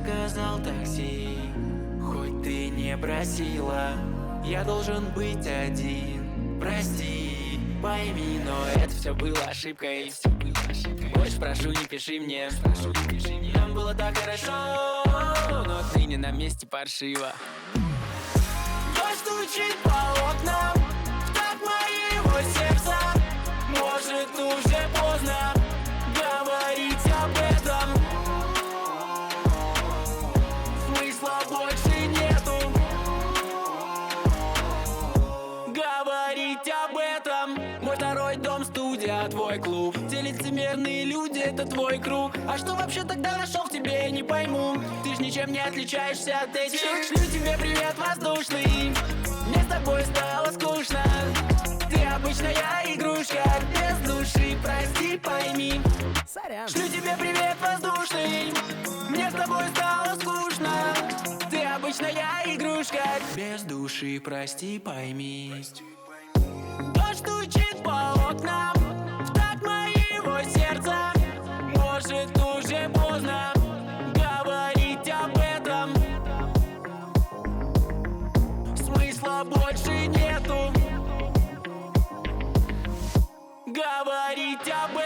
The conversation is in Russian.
заказал такси, хоть ты не просила. Я должен быть один, прости, пойми, но это все было ошибкой. Больше прошу, не пиши мне. Нам было так хорошо, но ты не на месте, паршиво. Дождь стучит по окнам, в такт моего сердца. Может, уже поздно говорить об этом. Смысла больше нету говорить об этом. Мой второй дом, студия, твой клуб. Те лицемерные люди, это твой круг. А что вообще тогда нашел в тебе, не пойму. Ты ж ничем не отличаешься от этих. Шлю тебе привет воздушный, мне с тобой стало скучно. Ты обычная игрушка, без души, прости, пойми. Сорян. Шлю тебе привет воздушный, мне с тобой стало скучно. Ты обычная игрушка, без души, прости, пойми. Дождь стучит по окнам, в такт моего сердца. Может, уже поздно говорить об этом. Смысла больше нету говорить об этом.